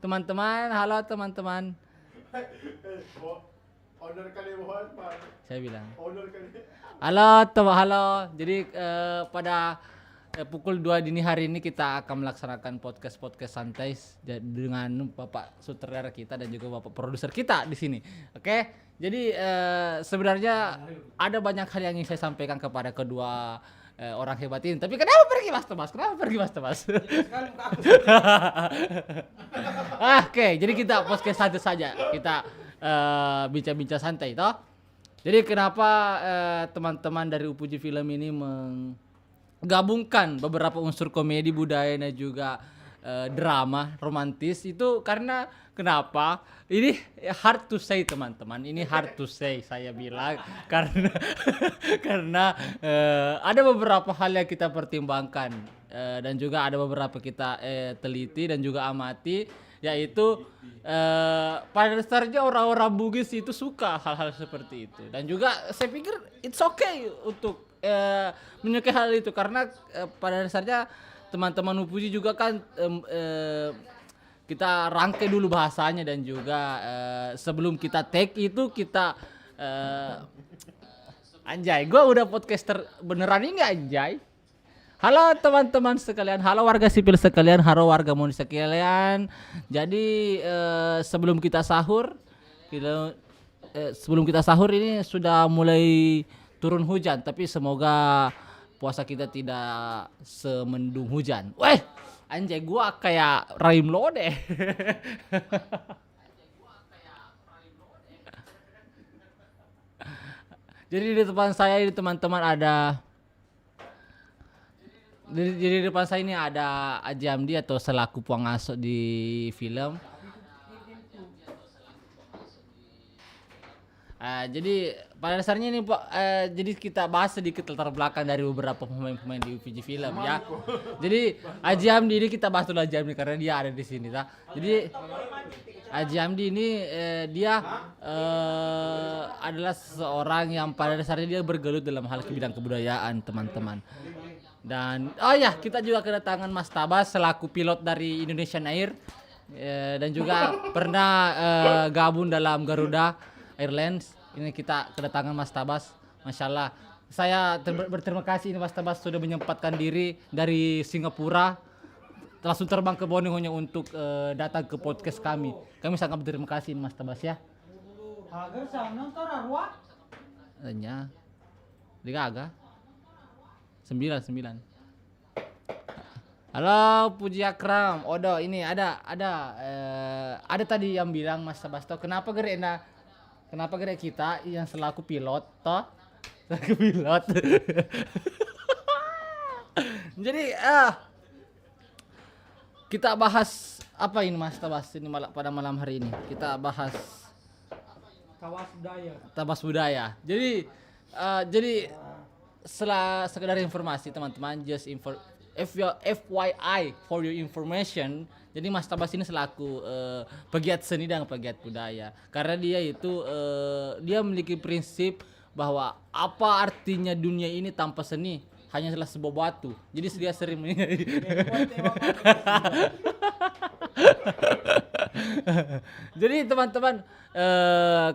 teman-teman, halo teman-teman. Owner kali mohon Pak. Saya bilang. Owner kali. Halo. Jadi pada pukul 2 dini hari ini kita akan melaksanakan podcast santai dengan Bapak sutradara kita dan juga Bapak produser kita di sini. Oke. Jadi sebenarnya ada banyak hal yang ingin saya sampaikan kepada kedua orang hebat ini. Tapi kenapa pergi Mas Tebas? Oke, jadi kita podcast santai saja. Kita bincang-bincang santai toh. Jadi kenapa teman-teman dari Upuji Film ini menggabungkan beberapa unsur komedi, budaya dan juga drama romantis itu karena kenapa? Ini hard to say teman-teman. Ini hard to say saya bilang karena ada beberapa hal yang kita pertimbangkan dan juga ada beberapa kita teliti dan juga amati, yaitu pada dasarnya orang-orang Bugis itu suka hal-hal seperti itu dan juga saya pikir it's okay untuk menyukai hal itu karena pada dasarnya teman-teman Upuji juga kan kita rangkai dulu bahasanya dan juga sebelum kita take itu kita anjay, gue udah podcaster beneran ini anjay. Halo teman-teman sekalian, halo warga sipil sekalian, halo warga Moni sekalian. Jadi sebelum kita sahur ini sudah mulai turun hujan, tapi semoga puasa kita tidak semendung hujan. Weh, anjay gua kayak Rahim Lode. Jadi di depan saya ini teman-teman ada di depan saya ini ada Aji Amdi atau selaku pengasuh di film. Jadi pada dasarnya ini Pak, jadi kita bahas sedikit latar belakang dari beberapa pemain-pemain di UPG Film ya. Jadi Aji Amdi ini kita bahas dulu Aji Amdi karena dia ada di sini tak. Jadi Aji Amdi ini dia adalah seorang yang pada dasarnya dia bergelut dalam hal bidang kebudayaan teman-teman. Dan kita juga kedatangan Mas Tabas selaku pilot dari Indonesian Air dan juga pernah gabung dalam Garuda Airlines. Ini kita kedatangan Mas Tabas. Masya Allah, saya berterima kasih ini Mas Tabas sudah menyempatkan diri dari Singapura langsung terbang ke Borneo hanya untuk datang ke podcast kami. Kami sangat berterima kasih Mas Tabas ya. Agar sana tararwa. Hanya Liga 9. Halo Puji Akram, Odo ini ada tadi yang bilang Mas Tabas toh kenapa gere kita yang selaku pilot toh selaku pilot. Jadi kita bahas apa ini Mas Tabas ini pada malam hari ini kita bahas Tabas budaya. Jadi sekedar informasi teman-teman, FYI for your information. Jadi Mas Tabas ini selaku pegiat seni dan pegiat budaya. Karena dia itu dia memiliki prinsip bahwa apa artinya dunia ini tanpa seni? Hanya salah sebuah batu. Jadi dia sering Jadi teman-teman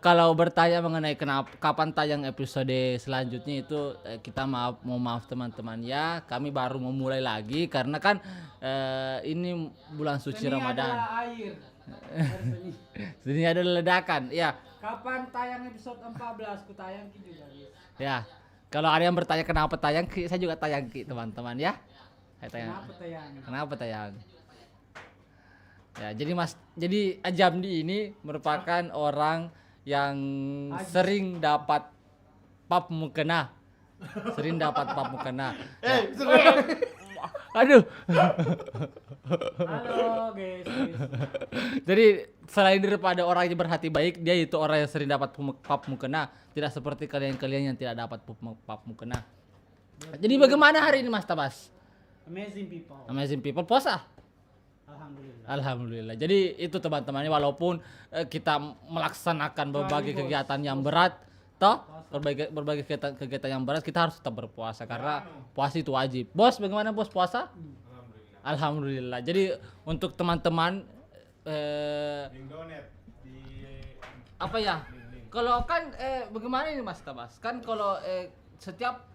kalau bertanya mengenai kapan tayang episode selanjutnya itu kita maaf teman-teman ya, kami baru memulai lagi karena kan ini bulan suci Seni Ramadan. adalah air. Sini ada ledakan ya. Kapan tayang episode 14? Ku tayang juga. Ya. Kalau ada yang bertanya kenapa tayang, saya juga tayang teman-teman ya. Saya tayang. Kenapa tayang? Ya, jadi Ajamdi ini merupakan orang yang sering dapat pap mukena. Aduh. Halo guys. Jadi selain daripada orang yang berhati baik, dia itu orang yang sering dapat pap mukena, tidak seperti kalian-kalian yang tidak dapat pap mukena. Jadi bagaimana hari ini Mas Tabas? Amazing people puasa. Alhamdulillah. Jadi itu teman-temannya walaupun kita melaksanakan berbagai kegiatan yang berat, berbagai kegiatan yang berat kita harus tetap berpuasa karena puasa itu wajib. Bos, bagaimana bos puasa? Alhamdulillah. Jadi untuk teman-teman Link di apa ya? Kalau kan bagaimana ini Mas Tabas? Kan kalau setiap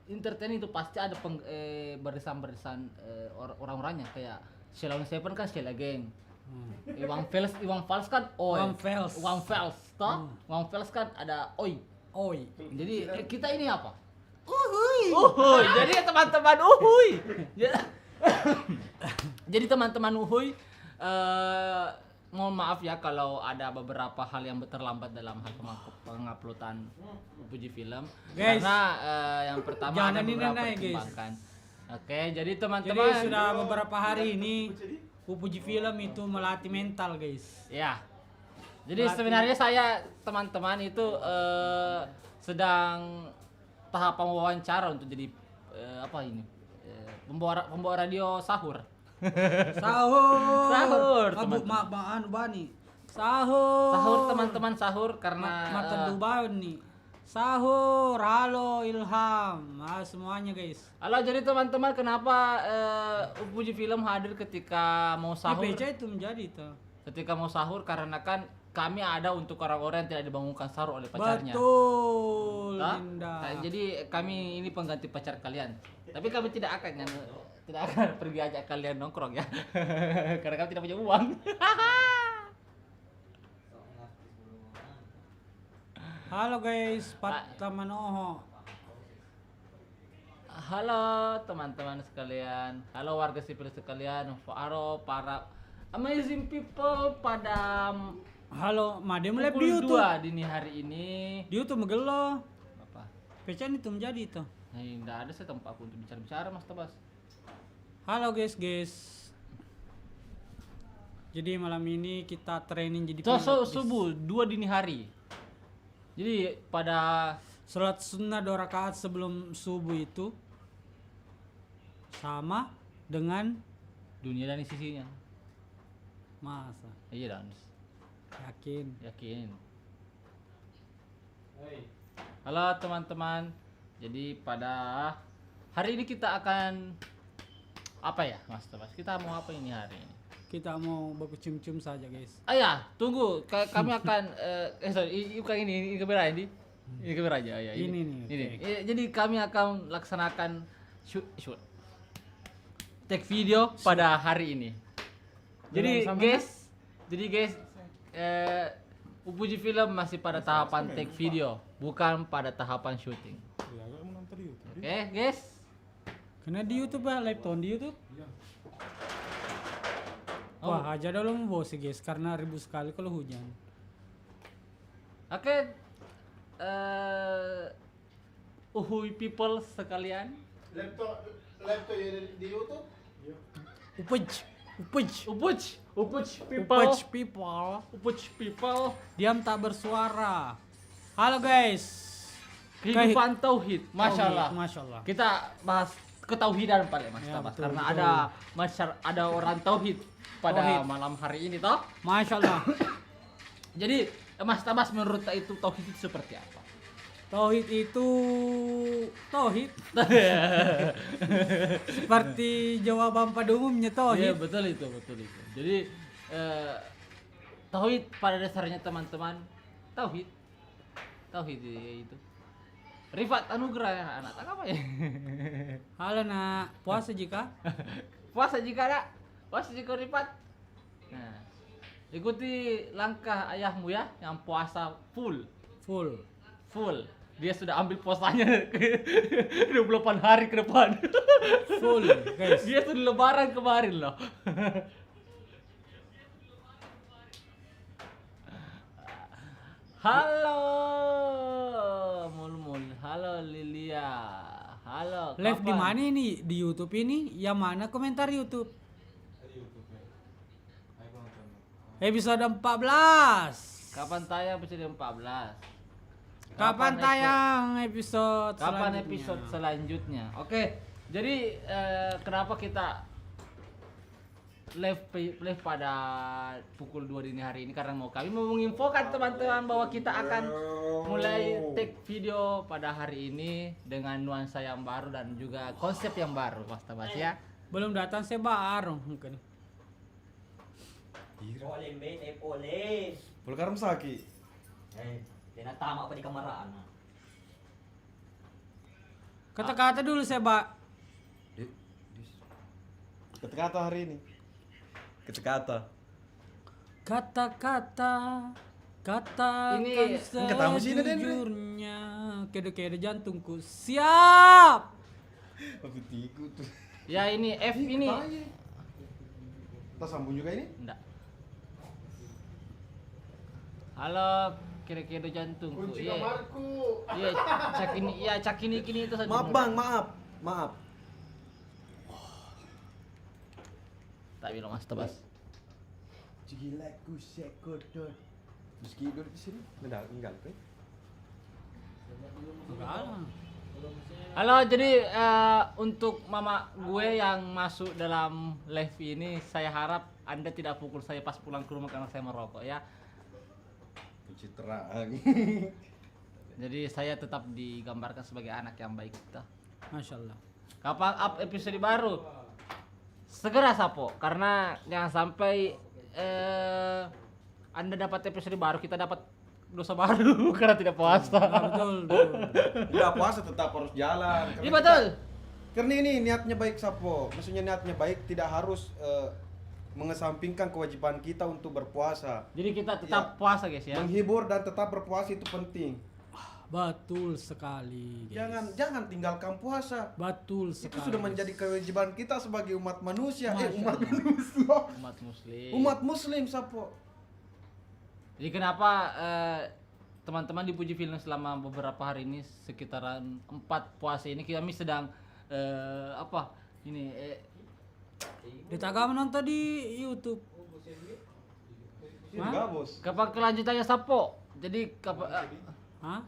entertain itu pasti ada barisan-barisan orang-orangnya kayak Sheila on Seven kan Sheila Gang. Iwan Fals kan Oi. Iwan Fals toh? Iwan Fals kan ada Oi. Oi. Jadi kita ini apa? Uhuy. Jadi teman-teman uhuy. Jadi teman-teman uhuy mohon maaf ya kalau ada beberapa hal yang terlambat dalam hal penguploadan Puji Film. Guys, Karena yang pertama jangan ada beberapa dinilai, guys. pertimbangan. Oke, jadi Jadi teman-teman sudah beberapa hari ini Puji Film itu melatih mental guys. ya. Jadi sebenarnya saya teman-teman itu sedang tahapan wawancara untuk jadi apa ini? Pembawa radio sahur. Sahur. Sahur, Abu teman-teman. anu bani. Sahur. Sahur teman-teman sahur karena Mata Dubai nih. Sahur. Halo Ilham. Semuanya guys. halo, jadi teman-teman kenapa Puji Film hadir ketika mau sahur? IPC itu menjadi itu. Ketika mau sahur karena kan kami ada untuk orang-orang yang tidak dibangunkan sahur oleh pacarnya. Betul. Nah, Dinda. jadi kami ini pengganti pacar kalian. Tapi kami tidak akan pergi ajak kalian nongkrong ya. Karena kami tidak punya uang. Halo guys, Pat Manoho. Halo teman-teman sekalian. Halo warga sipil sekalian. Halo para amazing people pada Halo, Madem Lab di pukul YouTube. 2 dini hari ini. Di YouTube megelo. Apa? Pecan itu menjadi itu. Nah, enggak ada sih tempat aku untuk bicara-bicara Mas Tabas. Halo guys. Jadi malam ini kita training jadi So, pilot, guys. subuh 2 dini hari. Jadi pada Salat sunnah 2 rakaat sebelum subuh itu sama dengan dunia dan sisinya. masa. Iya dan Yakin. Halo teman-teman. Jadi pada hari ini kita akan apa ya Mas Tabas? Kita mau apa ini hari ini? Kita mau baku cium-cium saja guys. Ya, tunggu. Kami akan sorry, bukan ini kamera ini. Ini kamera aja ya. Ini nih, Ini. oke. Jadi kami akan laksanakan shoot take video pada hari ini. Jadi Sama- guys, Puji Film masih pada tahapan take video, bukan pada tahapan syuting. Oke, guys. Karena di YouTube ya, live tahun di YouTube. Oh. Wah, aja dulu mau sih guys karena ribu sekali kalau hujan. Oke. Uhuy people sekalian. laptop di YouTube. Upuj people. Diam tak bersuara. Halo guys. Kehidupan tauhid, masya Allah. Masya Allah. Kita bahas ketauhidan paling Mas Ya, Tabas, betul, karena betul. ada orang tauhid pada Tauhid. malam hari ini toh. Masya Allah. Jadi Mas Tabas menurut itu tauhid itu seperti apa? Tauhid itu tauhid seperti jawaban pada umumnya Iya tauhid. betul itu. Jadi tauhid pada dasarnya teman-teman tauhid itu. Rifat Anugrah anak tak apa ya? Halo nak, puasa jika? Puasa jika Rifat. Nah, ikuti langkah ayahmu ya yang puasa full. Dia sudah ambil puasanya 28 hari ke depan. Full guys. Dia sudah lebaran kemarin loh. Halo Mulmul, halo Lilia, halo. Live di kapan? mana ini? Di YouTube ini? Yang mana komentar YouTube? Episode 14. Kapan tayang episode 14? Kapan tayang episode Kapan selanjutnya? episode selanjutnya? Oke, jadi kenapa kita live pada pukul 2 dini hari ini? Karena kami mau menginfokan teman-teman bahwa kita akan mulai take video pada hari ini dengan nuansa yang baru dan juga konsep yang baru, Mas Tabas ya. Belum datang saya baru mungkin. Boleh mbak, boleh. Bulkaram Saki. Tinatama pa di kamaraan. Kata-kata dulu saya, Pak. Kata-kata hari ini. Kata-kata. Kata-kata katakan Ini ketamu sini, Den. sejujurnya. Kede-kede jantungku. Siap. Aku tiku tuh. Ya ini F ini. Kita sambung juga ini? Enggak. Halo, kira-kira jantungku. Kunci Iya. kamarku. Iya, cak ini kini itu saja. Maaf bang, maaf. Tak bilang Mas Tebas. Cigilaku sekodot. Meski hidup di sini, enggak tuh. Enggak lah. Halo, jadi untuk mama gue yang masuk dalam live ini, saya harap Anda tidak pukul saya pas pulang ke rumah karena saya merokok ya. Pencitraan. Jadi saya tetap digambarkan sebagai anak yang baik kita. Masya Allah. Kapan up episode baru? Segera Sapo, karena jangan sampai Anda dapat episode baru, kita dapat dosa baru karena tidak puasa. Betul, betul. Enggak puasa tetap harus jalan. Iya betul. Karena ini niatnya baik Sapo. Maksudnya niatnya baik, tidak harus mengesampingkan kewajiban kita untuk berpuasa. Jadi kita tetap puasa guys ya. Menghibur dan tetap berpuasa itu penting. Betul sekali, guys. Jangan tinggalkan puasa. Betul Itu sekali. sudah menjadi kewajiban kita sebagai umat manusia. Masya Umat Allah. manusia. Umat muslim. Umat muslim Sapo. Jadi kenapa teman-teman di Puji Film selama beberapa hari ini sekitaran 4 puasa ini kami sedang apa ini Ditagam nonton di YouTube. Enggak, Bos. kapan kelanjutannya Sapo? Jadi kapan Hah?